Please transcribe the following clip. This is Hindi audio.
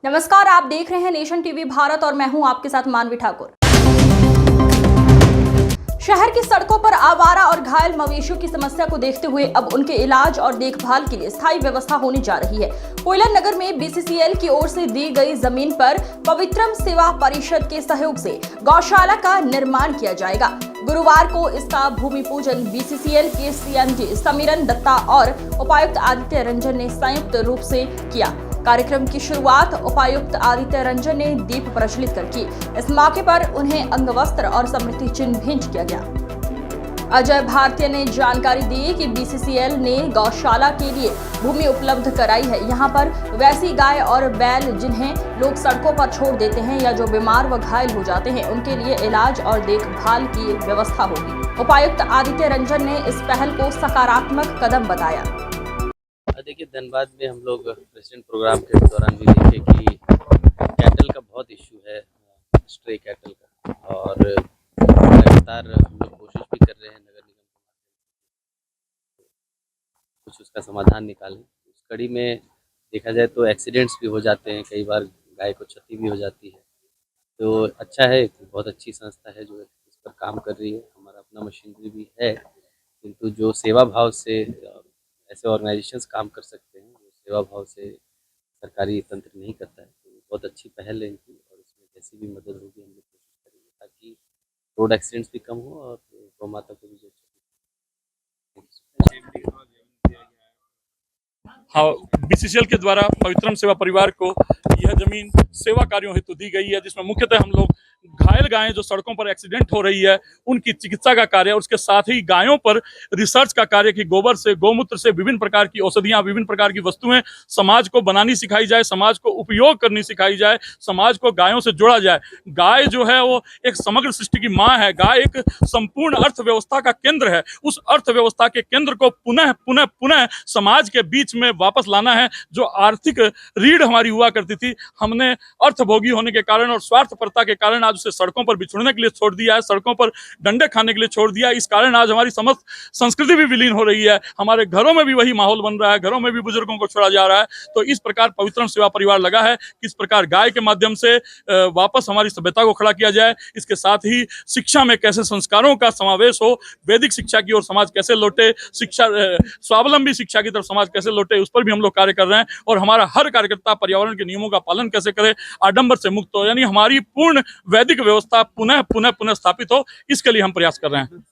नमस्कार, आप देख रहे हैं नेशन टीवी भारत और मैं हूं आपके साथ मानवी ठाकुर। शहर की सड़कों पर आवारा और घायल मवेशियों की समस्या को देखते हुए अब उनके इलाज और देखभाल के लिए स्थायी व्यवस्था होने जा रही है। कोयला नगर में बीसीसीएल की ओर से दी गई जमीन पर पवित्रम सेवा परिषद के सहयोग से गौशाला का निर्माण किया जाएगा। गुरुवार को इसका भूमि पूजन बीसीसीएल के सीएमडी समीरन दत्ता और उपायुक्त आदित्य रंजन ने संयुक्त रूप से किया। कार्यक्रम की शुरुआत उपायुक्त आदित्य रंजन ने दीप प्रज्वलित कर की। इस मौके पर उन्हें अंगवस्त्र और समृद्धि चिन्ह भेंट किया गया। अजय भारतीय ने जानकारी दी कि बीसीसीएल ने गौशाला के लिए भूमि उपलब्ध कराई है। यहां पर वैसी गाय और बैल जिन्हें लोग सड़कों पर छोड़ देते हैं या जो बीमार व घायल हो जाते हैं, उनके लिए इलाज और देखभाल की व्यवस्था होगी। उपायुक्त आदित्य रंजन ने इस पहल को सकारात्मक कदम बताया। देखिए, धनबाद में हम लोग प्रेसिडेंट प्रोग्राम के दौरान भी देखे कि कैटल का बहुत इशू है, स्ट्रे कैटल का, और लगातार हम लोग कोशिश भी कर रहे हैं नगर निगम कुछ उसका समाधान निकालें। उस कड़ी में देखा जाए तो एक्सीडेंट्स भी हो जाते हैं, कई बार गाय को क्षति भी हो जाती है। तो अच्छा है, बहुत अच्छी संस्था है जो इस पर काम कर रही है। हमारा अपना मशीनरी भी है, किंतु जो सेवा भाव से ऐसे ऑर्गेनाइजेशंस काम कर सकते हैं, जो सेवा भाव से सरकारी तंत्र नहीं करता है, तो बहुत अच्छी पहल है इनकी, और इसमें जैसी भी मदद होगी हम लोग कोशिश करेंगे ताकि रोड एक्सीडेंट्स भी कम हो और गौ माता को भी जो हाँ, बीसीसीएल के द्वारा पवित्रम सेवा परिवार को यह जमीन सेवा कार्यों हेतु दी गई है, जिसमें मुख्यतः हम लोग घायल गायें जो सड़कों पर एक्सीडेंट हो रही है उनकी चिकित्सा का कार्य, और उसके साथ ही गायों पर रिसर्च का कार्य कि गोबर से, गौमूत्र से विभिन्न प्रकार की औषधियां, विभिन्न प्रकार की वस्तुएं समाज को बनानी सिखाई जाए, समाज को उपयोग करनी सिखाई जाए, समाज को गायों से जोड़ा जाए। गाय जो है वो एक समग्र सृष्टि की माँ है। गाय एक संपूर्ण अर्थव्यवस्था का केंद्र है। उस अर्थव्यवस्था के केंद्र को पुनः पुनः पुनः समाज के बीच में वापस लाना है। जो आर्थिक रीढ़ हमारी हुआ करती थी, हमने अर्थभोगी होने के कारण और स्वार्थपरता के कारण आज उसे सड़कों पर बिछुड़ने के लिए छोड़ दिया है, सड़कों पर डंडे खाने के लिए छोड़ दिया है। इस कारण आज हमारी समस्त संस्कृति भी विलीन हो रही है। हमारे घरों में भी वही माहौल बन रहा है, घरों में भी बुजुर्गों को छोड़ा जा रहा है। तो इस प्रकार पवित्रम सेवा परिवार लगा है कि इस प्रकार गाय के माध्यम से वापस हमारी सभ्यता को खड़ा किया जाए। इसके साथ ही शिक्षा में कैसे संस्कारों का समावेश हो, वैदिक शिक्षा की ओर समाज कैसे लौटे, शिक्षा स्वावलंबी शिक्षा की तरफ समाज कैसे लौटे, उस पर भी हम लोग कार्य कर रहे हैं। और हमारा हर कार्यकर्ता पर्यावरण के नियमों का पालन कैसे करे, आडंबर से मुक्त हो, यानी हमारी पूर्ण वैदिक व्यवस्था पुनः पुनः पुनः स्थापित हो, इसके लिए हम प्रयास कर रहे हैं।